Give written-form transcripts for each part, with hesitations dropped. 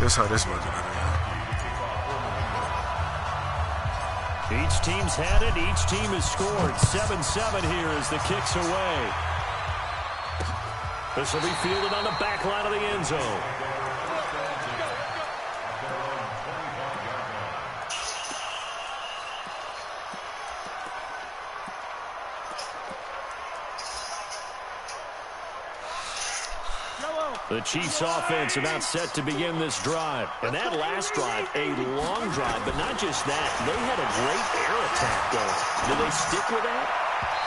That's how this one's gonna be. Each team's had it. Each team has scored. 7-7 here as the kick's away. This will be fielded on the back line of the end zone. The Chiefs offense about set to begin this drive. And that last drive, a long drive, but not just that. They had a great air attack going. Do they stick with that?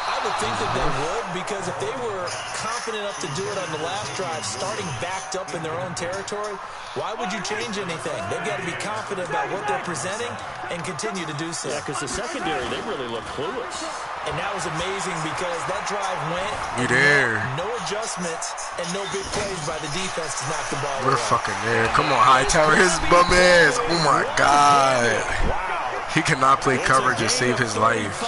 I would think that they would, because if they were confident enough to do it on the last drive, starting backed up in their own territory, why would you change anything? They've got to be confident about what they're presenting and continue to do so. Yeah, because the secondary, they really look clueless. And that was amazing because that drive went. We there. No adjustments and no big plays by the defense to knock the ball We're away. fucking there. Come on, Hightower. His bum ass. Oh, my God. He cannot play coverage and save his life.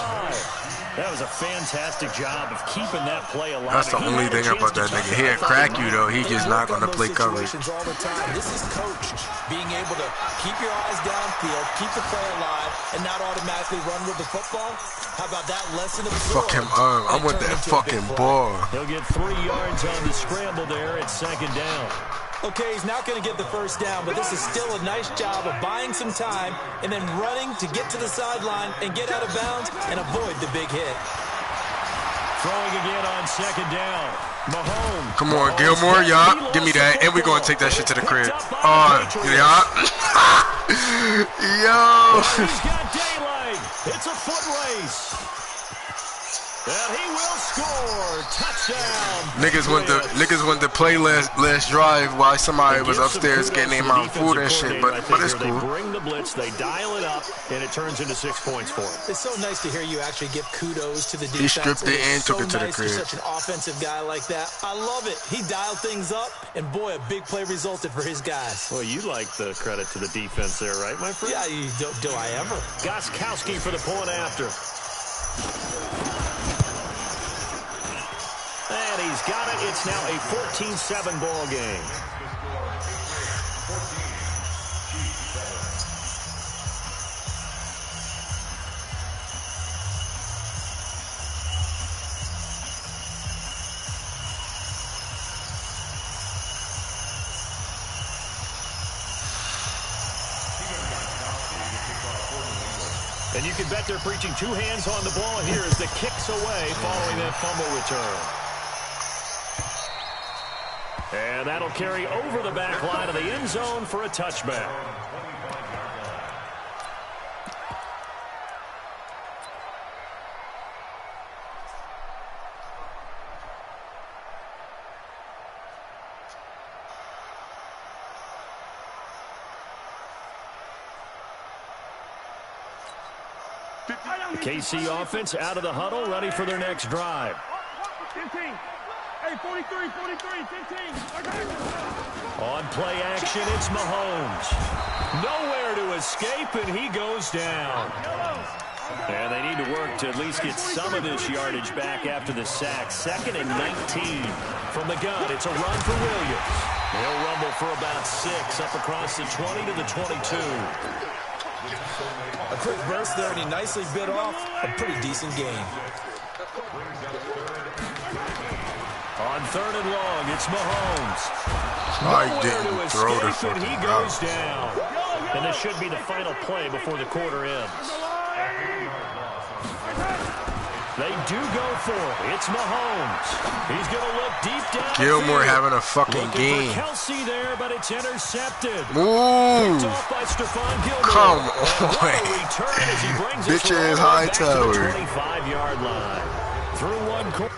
That was a fantastic job of keeping that play alive. That's the only thing about that nigga. He'll crack you, though. He just not going to play coverage. All the time. This is coached. Being able to keep your eyes downfield, keep the play alive, and not automatically run with the football. How about that lesson of Fuck him up. I want that fucking ball. He'll get 3 yards on the scramble there at 2nd down. Okay, he's not going to get the first down, but this is still a nice job of buying some time and then running to get to the sideline and get out of bounds and avoid the big hit. Throwing again on 2nd down. Mahomes. Come on, Gilmore, y'all. Give me that. And we going to take that shit to the crib. Yeah. Yo. He's got daylight. It's a foot race. And he will score. Touchdown. Niggas went to play last drive while somebody was upstairs getting their mouth food and shit, but it's cool. They bring the blitz, they dial it up, and it turns into 6 points for him. It's so nice to hear you actually give kudos to the defense. He stripped it and took it to the crib. Such an offensive guy like that. I love it. He dialed things up, and boy, a big play resulted for his guys. Well, you like the credit to the defense there, right, my friend? Yeah, do I ever? Gostkowski for the point after. And he's got it. It's now a 14-7 ball game. And you can bet they're preaching 2 hands on the ball here as the kick's away following that fumble return. And that'll carry over the back line of the end zone for a touchback. The KC offense out of the huddle, ready for their next drive. 15. Hey, 43, 15. On play action, it's Mahomes. Nowhere to escape, and he goes down. And they need to work to at least get some of this yardage back after the sack. 2nd and 19 from the gun. It's a run for Williams. He'll rumble for about 6 up across the 20 to the 22. A quick burst there, and he nicely bit off a pretty decent game. On 3rd and long, it's Mahomes. I didn't throw the fucking he goes down. And this should be the final play before the quarter ends. They do go for it. It's Mahomes. He's going to look deep down. Gilmore having a fucking game. Kelsey there, but it's intercepted. Ooh. Come on. Bitch ass Hightower. 25-yard line. Through one quarter.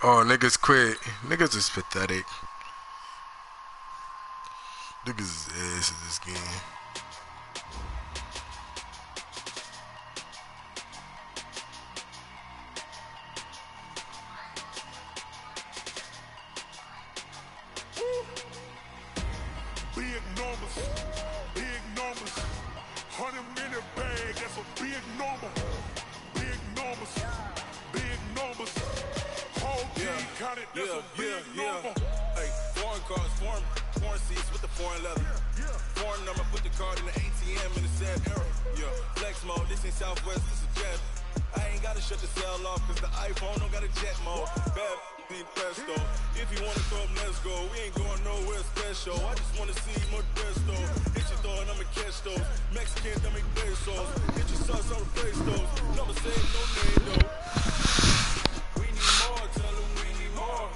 Oh, niggas quit. Niggas is pathetic. Niggas is ass in this game. Big numbers, 100-minute bag, that's a big number. Big numbers, whole team counted, that's a big number. Hey, foreign cars, foreign seats with the foreign leather. Foreign number, put the card in the ATM in the sad era. Yeah, flex mode, this ain't Southwest, this is jet. I ain't gotta shut the cell off, cause the iPhone don't got a jet mode. Bad be presto. If you wanna come, let's go. We ain't going nowhere special. I just wanna see more Modesto. Hit your thought, I'ma catch those. Mexican, I make pesos. Hit your sauce on the place, those. Number save, no name, though. We need more, tell them we need more.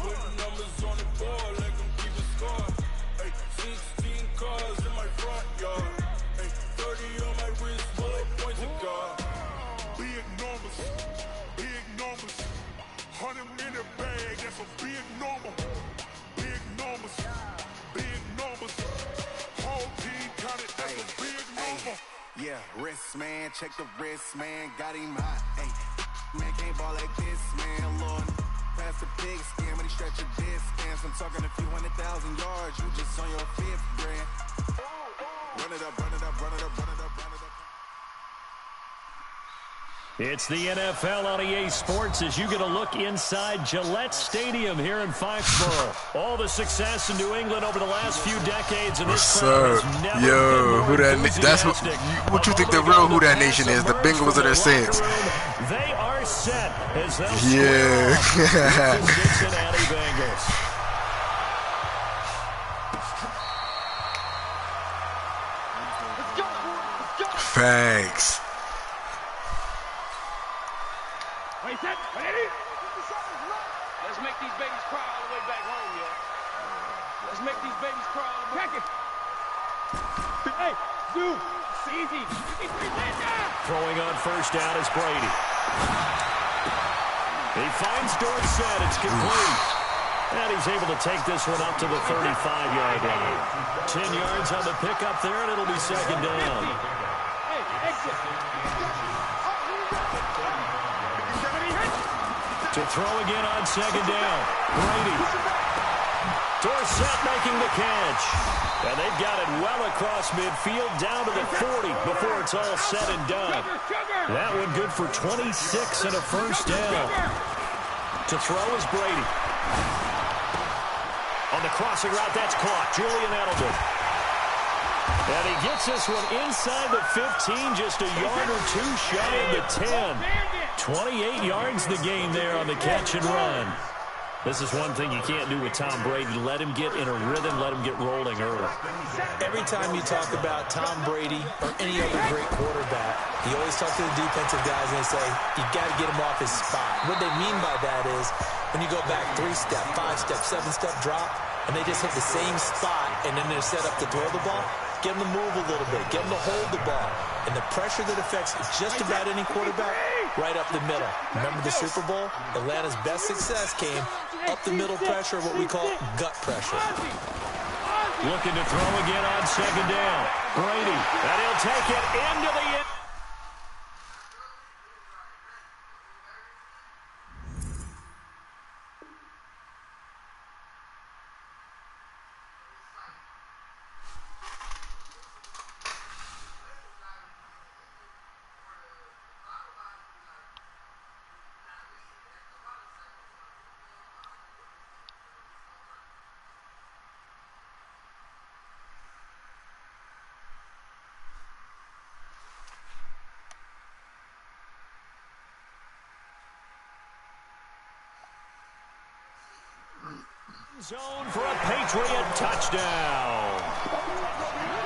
Putting numbers on the board, like them keep a score. Ay, 16 cars in my front yard. Ay, 30 on my wrist, full of points of God. Big numbers, big numbers. 100 minute bag, that's a big number. Big numbers, big numbers. Whole team counted, that's a big number. Yeah, wrist man, check the wrist man, got him hot. Ay, man can't ball like this, man. Lord, pass the pig skin, but he stretch a distance. I'm talking a few 100,000 yards, you just on your fifth grand. Run it up, run it up, run it up, run it up, run it up. It's the NFL on EA Sports as you get a look inside Gillette Stadium here in Foxborough. All the success in New England over the last few decades, and this crowd has never Yo, who that? been more That's enthusiastic. what you think the real Who That Nation is? The Bengals or the Saints? They are set as they'll Yeah. square off with the Cincinnati Bengals. Thanks. Wait, set. Ready? Let's make these babies cry all the way back home, yo. Let's make these babies cry all the way back. Hey, dude, it's easy. Throwing on first down is Brady. He finds Dorsett. It's complete. And he's able to take this one up to the 35-yard line. 10 yards on the pickup there, and it'll be second down. Hey, exit. To throw again on second down. Brady. Dorsett making the catch. And they've got it well across midfield down to the 40 before it's all said and done. That one good for 26 and a first down. To throw is Brady. On the crossing route, that's caught. Julian Edelman. And he gets this one inside the 15, just a yard or two shy of the 10. 28 yards the gain there on the catch and run. This is one thing you can't do with Tom Brady. Let him get in a rhythm, let him get rolling early. Every time you talk about Tom Brady or any other great quarterback, you always talk to the defensive guys and they say, you got to get him off his spot. What they mean by that is when you go back 3-step, 5-step, 7-step drop, and they just hit the same spot, and then they're set up to throw the ball, get them to move a little bit, get them to hold the ball. And the pressure that affects just about any quarterback, right up the middle. Remember the Super Bowl? Atlanta's best success came up the middle pressure, what we call gut pressure. Looking to throw again on second down. Brady, and he'll take it into the end. Zone for a Patriot touchdown.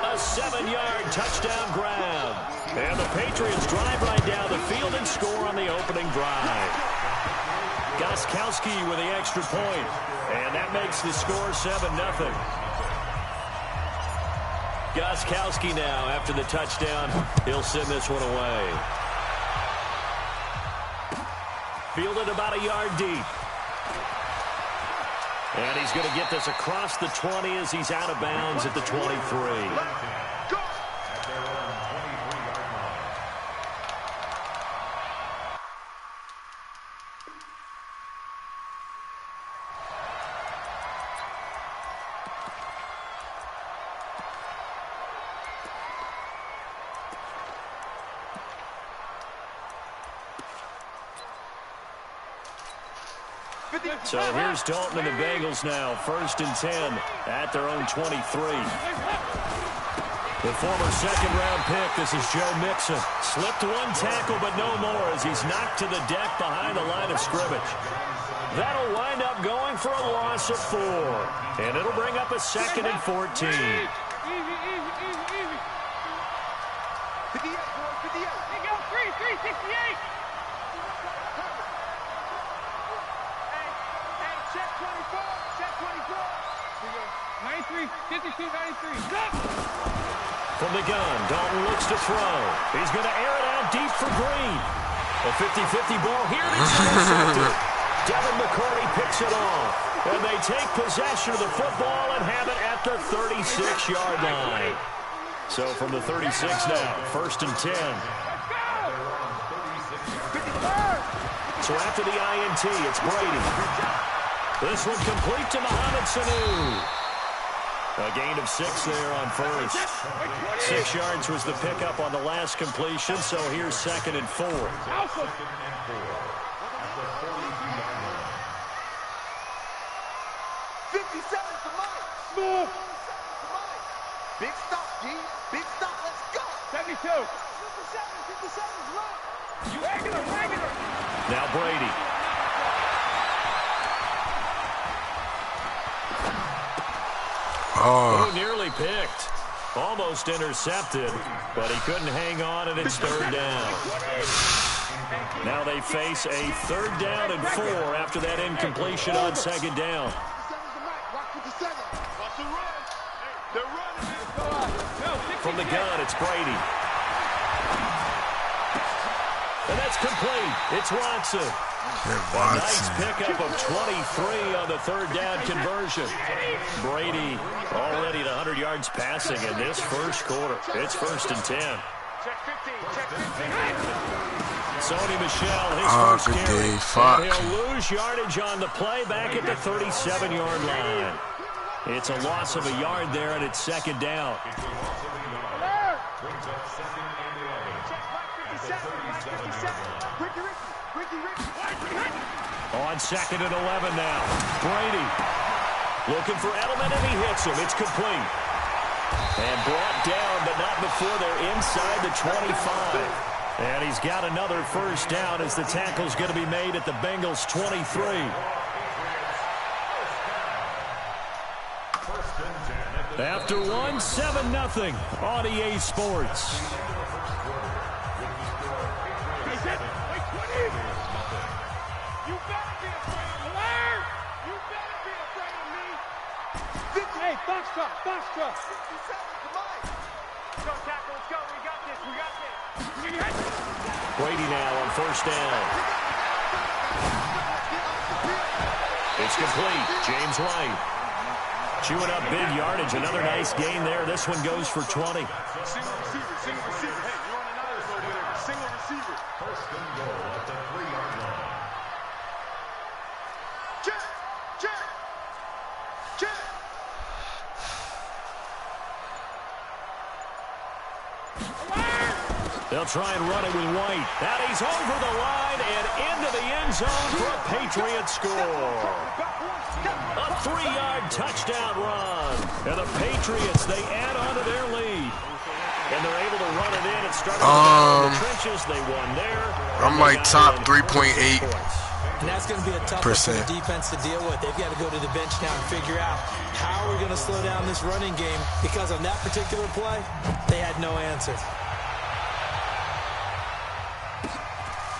A 7-yard touchdown grab. And the Patriots drive right down the field and score on the opening drive. Gostkowski with the extra point. And that makes the score 7-0. Gostkowski now, after the touchdown, he'll send this one away. Fielded about a yard deep. And he's going to get this across the 20 as he's out of bounds at the 23. So here's Dalton and the Bengals now, 1st and 10 at their own 23. The former second-round pick, this is Joe Mixon. Slipped one tackle, but no more as he's knocked to the deck behind the line of scrimmage. That'll wind up going for a loss of 4. And it'll bring up a 2nd and 14. Easy. 58, boy, 58. They go 368. Hey, check 24, check 24. 93, 52, 93. Stop! From the gun, Dalton looks to throw. He's going to air it out deep for Green. A 50-50 ball here. It's intercepted. Devin McCourty picks it off. And they take possession of the football and have it at the 36-yard line. So from the 36 now, 1st and 10. So after the INT, it's Brady. This one complete to Mohamed Sanu. A gain of 6 there on 1st. 6 yards was the pickup on the last completion, so here's 2nd and 4. 57 for Mike. Big stop, G. Big stop. Let's go. 72. 57 is right. You regular. Now Brady. Oh, nearly picked. Almost intercepted, but he couldn't hang on, and it's 3rd down. Now they face a 3rd down and 4 after that incompletion on 2nd down. From the gun, it's Brady. And that's complete. It's Watson. A nice pickup of 23 on the 3rd down conversion. Brady already at 100 yards passing in this first quarter. It's 1st and 10. Sony Michel, his first carry. And he'll lose yardage on the play back at the 37-yard line. It's a loss of a yard there, and it's 2nd down. On 2nd and 11 now. Brady looking for Edelman, and he hits him. It's complete. And brought down, but not before they're inside the 25. And he's got another 1st down as the tackle's going to be made at the Bengals' 23. After one, 7-0 on EA Sports. Box truck. 57 for Mike. Go, tackle, let's go. We got this. Brady now on 1st down. It's complete. James White. Chewing up big yardage. Another nice gain there. This one goes for 20. Single receiver. Hey, you're on another over there. Single receiver. 1st and goal at the 3-yard line. Check. They'll try and run it with White. And he's over the line and into the end zone for a Patriot score. A 3-yard touchdown run. And the Patriots, they add on to their lead. And they're able to run it in and start in the trenches. They won there. I'm like top 3.8. And that's going to be a tough one for the defense to deal with. They've got to go to the bench now and figure out how we're going to slow down this running game, because on that particular play, they had no answer.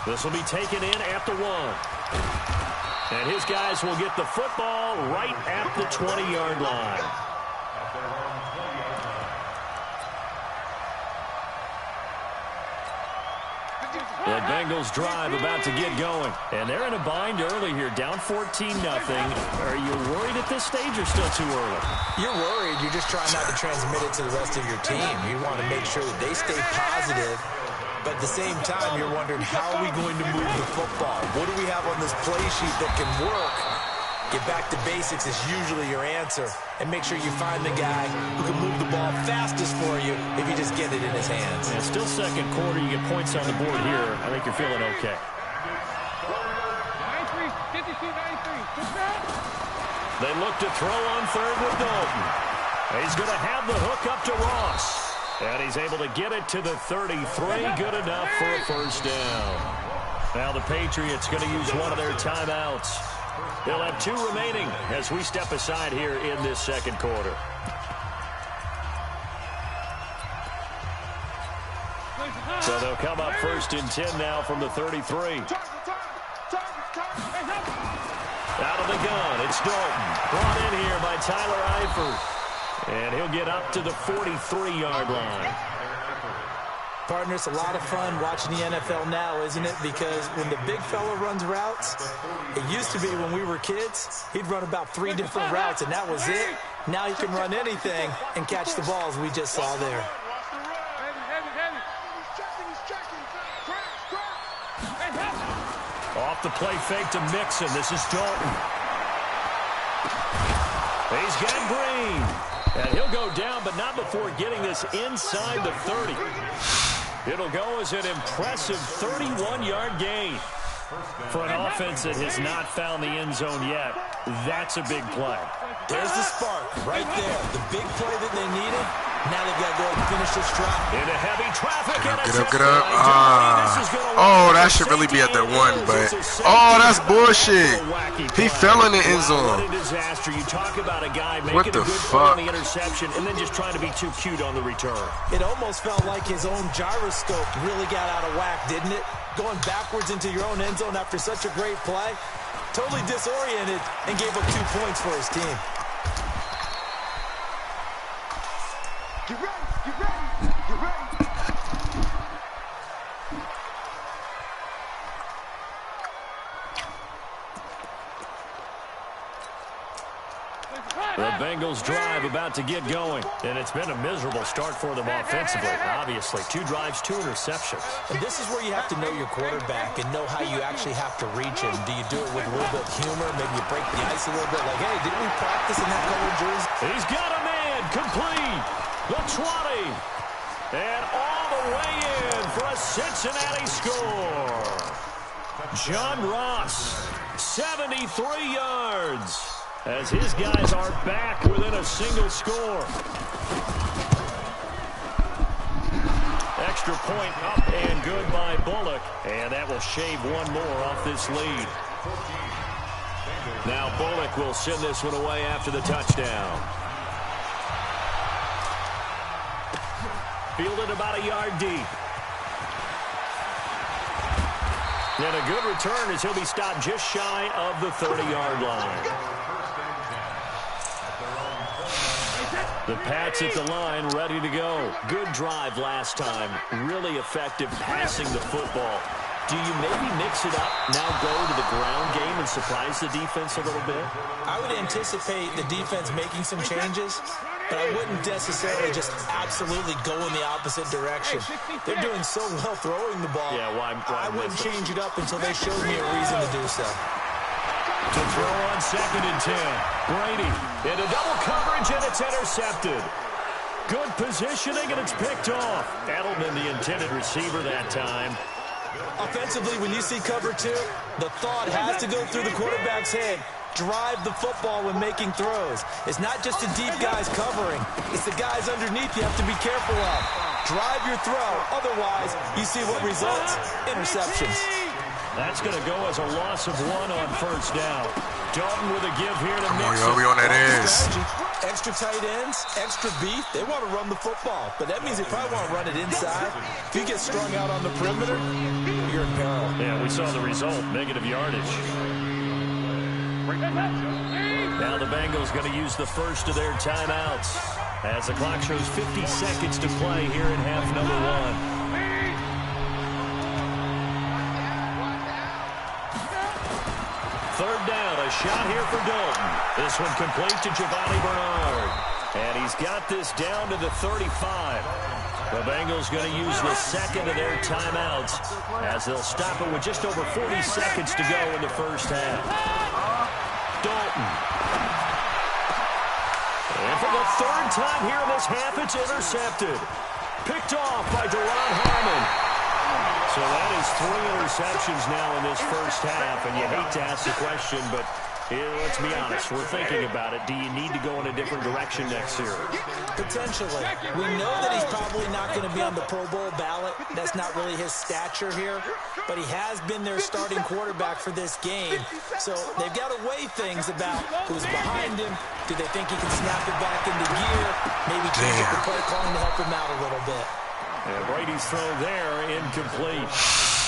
This will be taken in at the 1. And his guys will get the football right at the 20-yard line. The Bengals drive about to get going. And they're in a bind early here, down 14-0. Are you worried at this stage or still too early? You're worried. You're just trying not to transmit it to the rest of your team. You want to make sure that they stay positive. But at the same time, you're wondering, how are we going to move the football? What do we have on this play sheet that can work? Get back to basics is usually your answer. And make sure you find the guy who can move the ball fastest for you if you just get it in his hands. And still 2nd quarter. You get points on the board here. I think you're feeling okay. 93, 52, 93. They look to throw on third with Dalton. He's going to have the hook up to Ross. And he's able to get it to the 33. Good enough for a first down. Now the Patriots going to use one of their timeouts. They'll have 2 remaining as we step aside here in this second quarter. So they'll come up first and 10 now from the 33. Out of the gun, it's Dalton. Brought in here by Tyler Eifert. And he'll get up to the 43-yard line. Partner, it's a lot of fun watching the NFL now, isn't it? Because when the big fella runs routes, it used to be when we were kids, he'd run about 3 different routes, and that was it. Now he can run anything and catch the balls we just saw there. Off the play fake to Mixon. This is Dalton. He's got Green. And he'll go down, but not before getting this inside the 30. It'll go as an impressive 31-yard gain. For an offense that has not found the end zone yet, that's a big play. There's the spark right there. The big play that they needed. Now they've got to go and finish this drive. Into heavy traffic. Get up. Oh, that should really be at the 1, but oh, that's bullshit. He fell in the end zone. What a disaster. You talk about a guy making What the a good play fuck? on the interception and then just trying to be too cute on the return. It almost felt like his own gyroscope really got out of whack, didn't it? Going backwards into your own end zone after such a great play. Totally disoriented and gave up 2 points for his team. Get ready. The Bengals drive about to get going, and it's been a miserable start for them offensively. Obviously, 2 drives, 2 interceptions. And this is where you have to know your quarterback and know how you actually have to reach him. Do you do it with a little bit of humor? Maybe you break the ice a little bit like, hey, didn't we practice in that color jersey? He's got a man complete. The 20. And all the way in for a Cincinnati score. John Ross, 73 yards. As his guys are back within a single score. Extra point up and good by Bullock. And that will shave 1 more off this lead. Now Bullock will send this one away after the touchdown. Fielded about a yard deep. And a good return as he'll be stopped just shy of the 30-yard line. The Pats at the line, ready to go. Good drive last time. Really effective passing the football. Do you maybe mix it up, now go to the ground game and surprise the defense a little bit? I would anticipate the defense making some changes, but I wouldn't necessarily just absolutely go in the opposite direction. They're doing so well throwing the ball. Yeah, why I wouldn't change it up until they showed me a reason to do so. To throw on 2nd and 10. Brady into double coverage, and it's intercepted. Good positioning, and it's picked off. Edelman, the intended receiver that time. Offensively, when you see cover 2, the thought has to go through the quarterback's head. Drive the football when making throws. It's not just the deep guys covering. It's the guys underneath you have to be careful of. Drive your throw. Otherwise, you see what results. Interceptions. That's going to go as a loss of 1 on first down. Dalton with a give here to Come on, Mixon. yo, we on that ass. Extra tight ends, extra beef. They want to run the football, but that means they probably want to run it inside. If you get strung out on the perimeter, you're in peril. Yeah, we saw the result, negative yardage. Now the Bengals going to use the first of their timeouts as the clock shows 50 seconds to play here in half number 1. Third down, a shot here for Dalton. This one complete to Giovanni Bernard. And he's got this down to the 35. The Bengals going to use the second of their timeouts as they'll stop it with just over 40 seconds to go in the first half. Dalton. And for the 3rd time here in this half, it's intercepted. Picked off by Deron Harmon. So that is 3 interceptions now in this first half, and you hate to ask the question, but Here, let's be honest, we're thinking about it. Do you need to go in a different direction next series? Potentially. We know that he's probably not going to be on the Pro Bowl ballot. That's not really his stature here. But he has been their starting quarterback for this game. So they've got to weigh things about who's behind him. Do they think he can snap it back into gear? Maybe change up the play calling to help him out a little bit. And Brady's throw there, incomplete.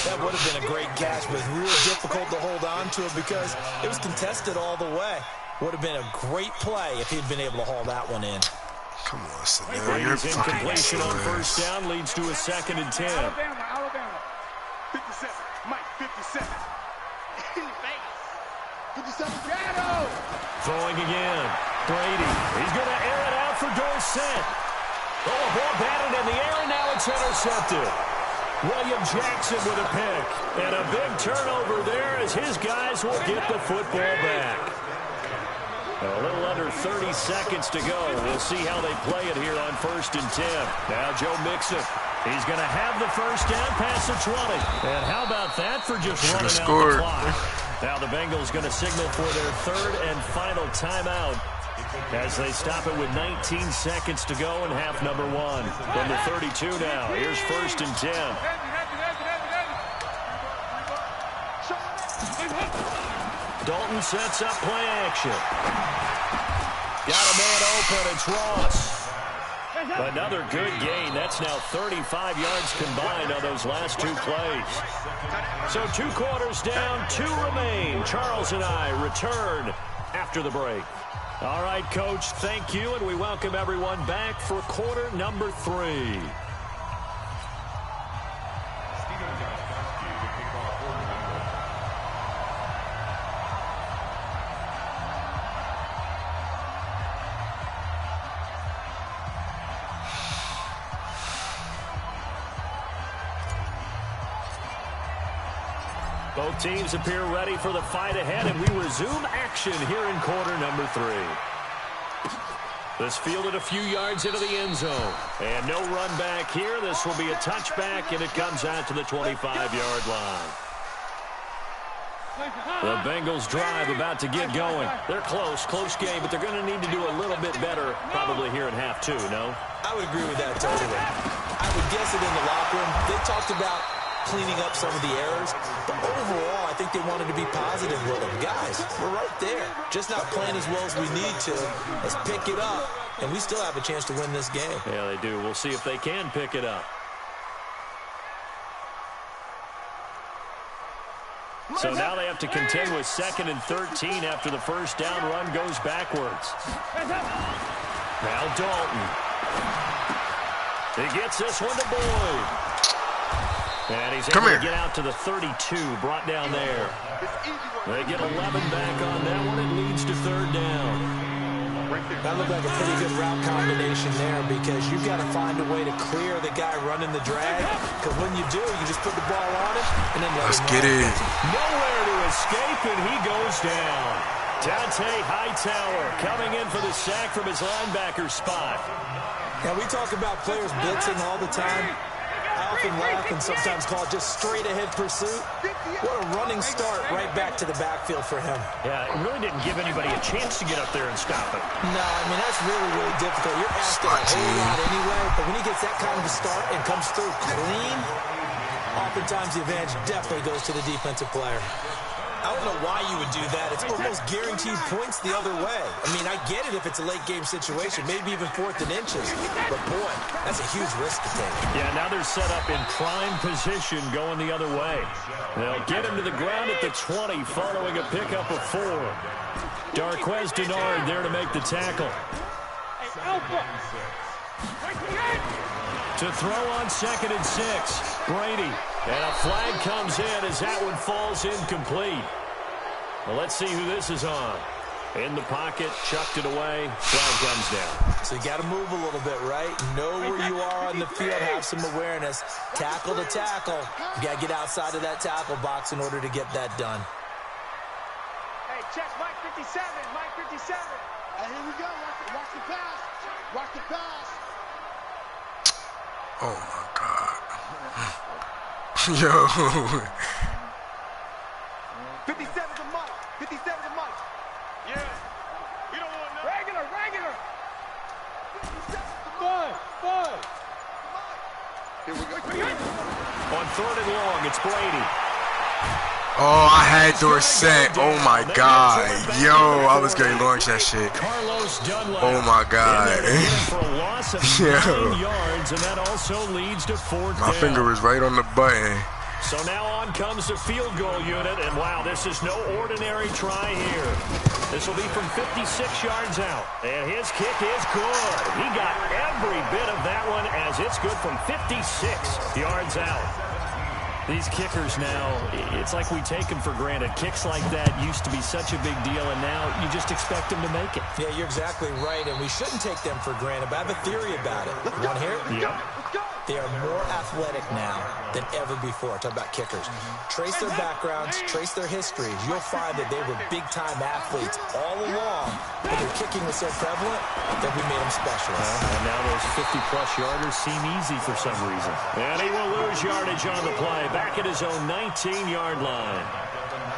That would have been a great catch, but real difficult to hold on to it because it was contested all the way. Would have been a great play if he'd been able to haul that one in. Come on, Slim. Brady's incompletion on first down leads to a 2nd and 10. Alabama. 57. Mike, 57. In the face. 57. Shadow. Throwing again. Brady. He's going to air it out for Dorsett. Oh, a ball batted in the air, and now it's intercepted. William Jackson with a pick. And a big turnover there as his guys will get the football back. A little under 30 seconds to go. We'll see how they play it here on 1st and 10. Now Joe Mixon. He's going to have the first down past the 20. And how about that for just running out the clock? Now the Bengals going to signal for their 3rd and final timeout as they stop it with 19 seconds to go in half number 1. From the 32 now. Here's 1st and 10. Dalton sets up play action. Got a man open. It's Ross. Another good gain. That's now 35 yards combined on those last 2 plays. So 2 quarters down, 2 remain. Charles and I return after the break. All right, Coach, thank you, and we welcome everyone back for quarter number 3. Both teams appear ready for the fight ahead, and we resume action here in quarter number 3. This fielded a few yards into the end zone. And no run back here. This will be a touchback, and it comes out to the 25-yard line. The Bengals drive about to get going. They're close game, but they're going to need to do a little bit better probably here in half 2, no? I would agree with that totally. I would guess it in the locker room. They talked about cleaning up some of the errors, but overall, I think they wanted to be positive with them. Guys, we're right there. Just not playing as well as we need to. Let's pick it up, and we still have a chance to win this game. Yeah, they do. We'll see if they can pick it up. So now they have to contend with 2nd and 13 after the first down run goes backwards. Now Dalton. He gets this one to Boyd. And he's able to get out to the 32, brought down there. They get 11 back on that one. It leads to 3rd down. That looked like a pretty good route combination there because you've got to find a way to clear the guy running the drag. Because when you do, you just put the ball on him and then let's get it. Nowhere to escape, and he goes down. Dante Hightower coming in for the sack from his linebacker spot. Now, we talk about players blitzing all the time. I often laugh and sometimes call it just straight-ahead pursuit. What a running start right back to the backfield for him. Yeah, it really didn't give anybody a chance to get up there and stop it. No, I mean, that's really, really difficult. You're asked a whole lot anyway, but when he gets that kind of a start and comes through clean, oftentimes the advantage definitely goes to the defensive player. I don't know why you would do that. It's almost guaranteed points the other way. I mean, I get it if it's a late-game situation, maybe even 4th and inches. But, boy, that's a huge risk to take. Yeah, now they're set up in prime position going the other way. They'll get him to the ground at the 20 following a pickup of 4. Darquez Denard there to make the tackle. To throw on 2nd and 6. Brady. And a flag comes in as that one falls incomplete. Well, let's see who this is on. In the pocket, chucked it away, flag comes down. So you got to move a little bit, right? Know where you are on the field, have some awareness. Tackle to tackle. You got to get outside of that tackle box in order to get that done. Hey, check Mike 57, Mike 57. Hey, here we go. Watch the pass. Watch the pass. Oh, my God. Yo. 57 to Mike. 57 to Mike. Here we go. On 3rd and long, it's Brady. Oh, I had Dorsett. Oh my God. Yo, I was going to launch that shit. Oh my God. Yo. Yards, and that also leads to 4th My finger was right on the button. So now on comes the field goal unit, and wow, this is no ordinary try here. This will be from 56 yards out, and his kick is good. He got every bit of that one as it's good from 56 yards out. These kickers now, it's like we take them for granted. Kicks like that used to be such a big deal, and now you just expect them to make it. Yeah, you're exactly right, and we shouldn't take them for granted, but I have a theory about it. Want to hear it? Yeah. They are more athletic now than ever before. Talk about kickers. Trace their backgrounds, trace their histories. You'll find that they were big-time athletes all along, but their kicking was so prevalent that we made them specialists. And now those 50-plus yarders seem easy for some reason. And he will lose yardage on the play, back at his own 19-yard line.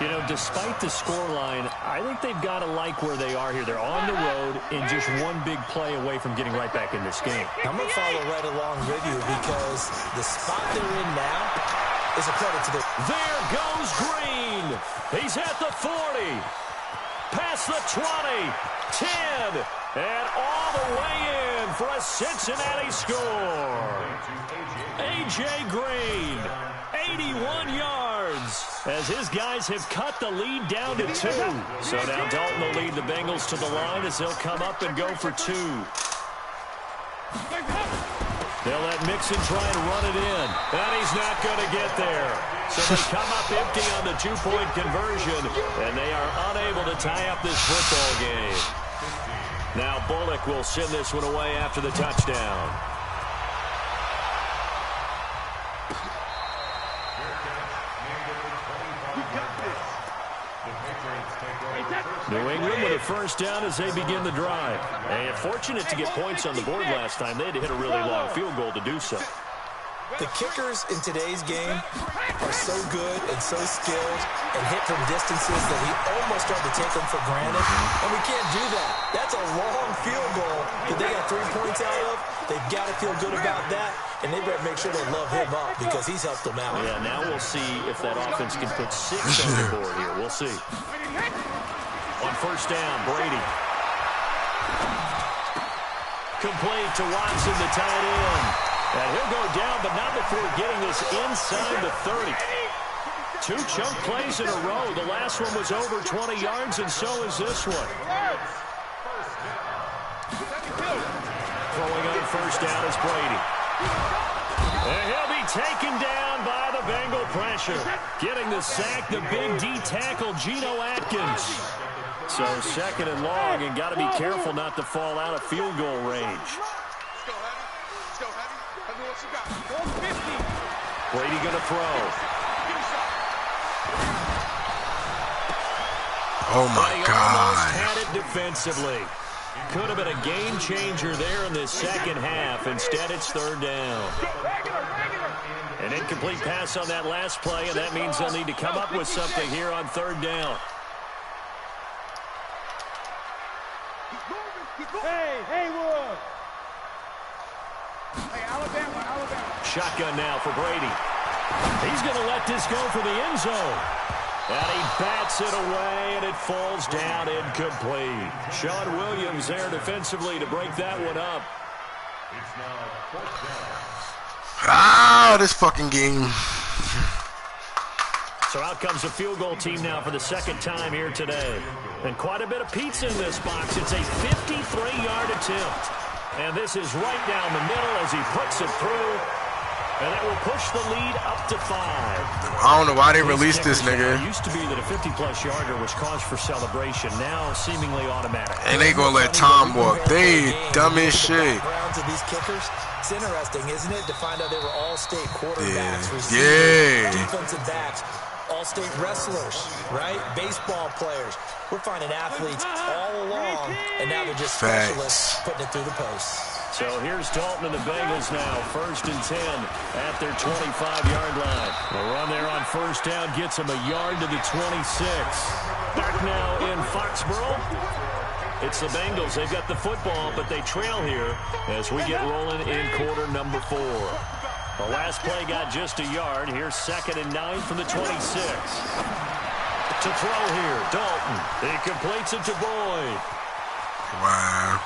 You know, despite the scoreline, I think they've got to like where they are here. They're on the road and just one big play away from getting right back in this game. I'm going to follow right along with you because the spot they're in now is a credit to their... There goes Green. He's at the 40. Past the 20. 10. And all the way in for a Cincinnati score. A.J. Green, 81 yards, as his guys have cut the lead down to 2. So now Dalton will lead the Bengals to the line as they'll come up and go for 2. They'll let Mixon try and run it in, and he's not going to get there. So they come up empty on the 2-point conversion, and they are unable to tie up this football game. Now Bullock will send this one away after the touchdown. New England with a first down as they begin the drive. And fortunate to get points on the board last time. They had to hit a really long field goal to do so. The kickers in today's game are so good and so skilled and hit from distances that we almost start to take them for granted. And we can't do that. That's a long field goal that they got 3 points out of. They've got to feel good about that. And they better make sure they love him up because he's helped them out. Yeah, now we'll see if that offense can put 6 on the board here. We'll see. On first down, Brady. Complete to Watson, the tight end. And he'll go down, but not before getting this inside the 30. 2 chunk plays in a row. The last one was over 20 yards, and so is this one. Throwing on first down is Brady. And he'll be taken down by the Bengal pressure. Getting the sack, the big D tackle, Geno Atkins. So 2nd and long, and got to be careful not to fall out of field goal range. Brady going to throw. Oh my God. Had it defensively. Could have been a game changer there in this second half. Instead, it's 3rd down. An incomplete pass on that last play, and that means they'll need to come up with something here on 3rd down. Hey, Haywood. Hey, Alabama. Shotgun now for Brady. He's going to let this go for the end zone. And he bats it away, and it falls down incomplete. Sean Williams there defensively to break that one up. Ah, this fucking game. So out comes the field goal team now for the 2nd time here today. And quite a bit of pizza in this box. It's a 53-yard attempt. And this is right down the middle as he puts it through. And that will push the lead up to 5. I don't know why they released this nigga. It used to be that a 50-plus yarder was cause for celebration. Now seemingly automatic. And they gonna let Tom walk. They dumb as shit. Of these kickers. It's interesting, isn't it, to find out they were all-state quarterbacks, receivers, defensive backs, all-state wrestlers, right? Baseball players. We're finding athletes all along, and now they're just specialists putting it through the posts. So here's Dalton and the Bengals now, 1st and 10 at their 25-yard line. The run there on first down gets them a yard to the 26. Back now in Foxborough. It's the Bengals. They've got the football, but they trail here as we get rolling in quarter number 4. The last play got just a yard. Here's 2nd and 9 from the 26. To throw here, Dalton. He completes it to Boyd. Wow.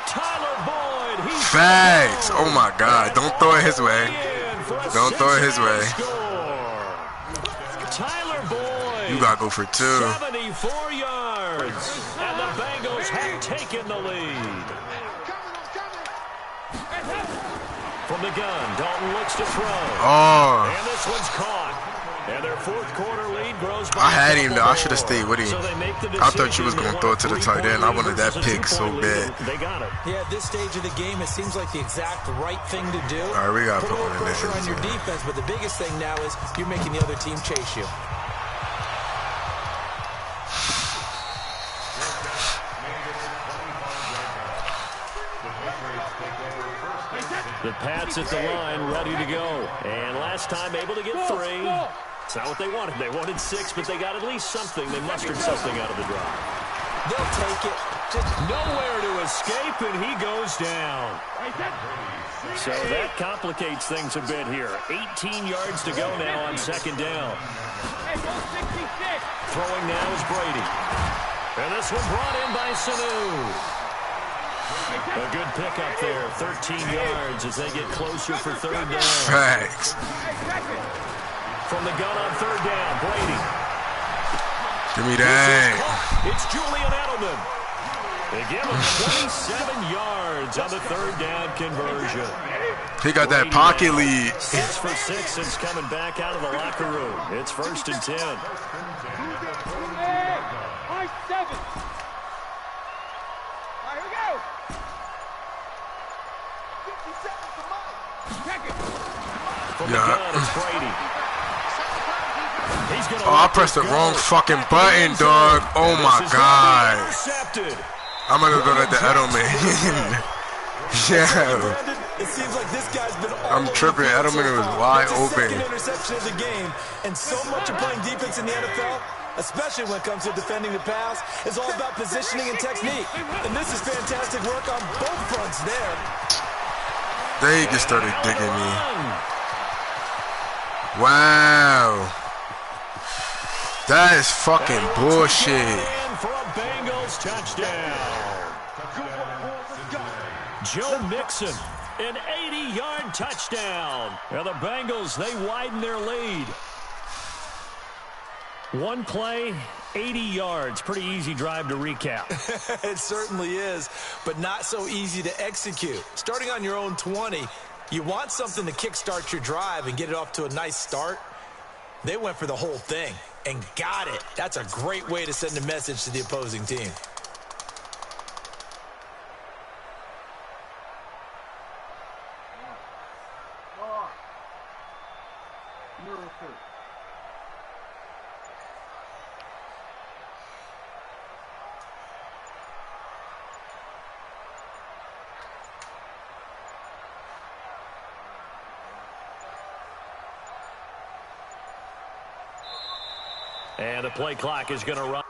Tyler Boyd. Facts. Oh, my God. Don't throw it his way. Don't throw it his way. Tyler Boyd. You got to go for 2. 74 yards. And the Bengals have taken the lead. From the gun, Dalton looks to throw. Oh. And this one's caught. And their 4th quarter lead grows by I had him, though. I should have more. stayed with him. So they make the I thought you was decision. going to throw it to the tight end. I wanted that It's a pick so 2-point lead, bad. and they got it. Yeah, at this stage of the game, it seems like the exact right thing to do. All right, we got to put put more one in pressure there. on your defense, but the biggest thing now is you're making the other team chase you. The Pats at the line, ready to go. And last time able to get 3. It's not what they wanted. They wanted 6, but they got at least something. They mustered something out of the drive. They'll take it. Just nowhere to escape, and he goes down. So that complicates things a bit here. 18 yards to go now on 2nd down. Throwing now is Brady. And this one brought in by Sanu. A good pickup there, 13 yards as they get closer for 3rd down. Facts. From the gun on 3rd down, Brady. Give me that. It's Julian Edelman. They give him 27 yards on the 3rd down conversion. He got that pocket lead. 6 for 6 since coming back out of the locker room. It's 1st and 10. From the gun, it's Brady. Oh, I pressed the wrong fucking button, dog. Oh, my God. I'm going to go to the Edelman. Yeah. It seems like this guy's been I'm tripping. Edelman was wide open. Second interception of the game, and so much of playing defense in the NFL, especially when it comes to defending the pass, is all about positioning and technique. And this is fantastic work on both fronts there. They just started digging me. Wow. That is fucking bullshit. For a Bengals touchdown. Joe Mixon, an 80-yard touchdown. And the Bengals, they widen their lead. One play, 80 yards. Pretty easy drive to recap. It certainly is, but not so easy to execute. Starting on your own 20, you want something to kickstart your drive and get it off to a nice start. They went for the whole thing and got it. That's a great way to send a message to the opposing team. And the play clock is going to run.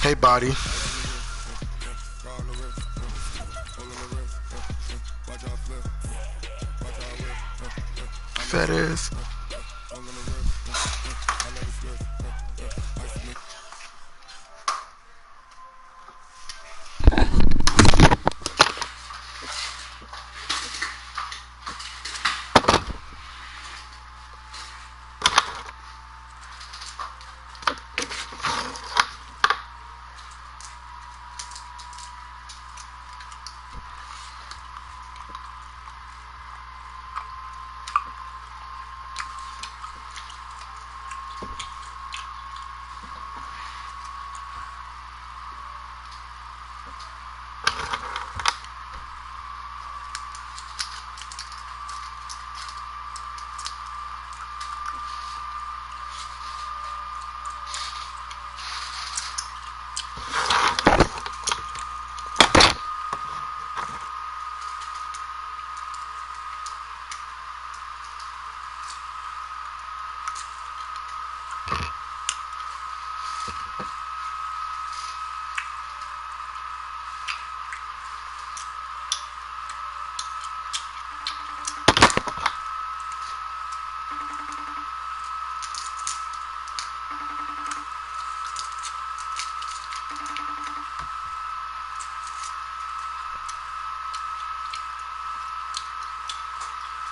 Hey, body. Fat ass.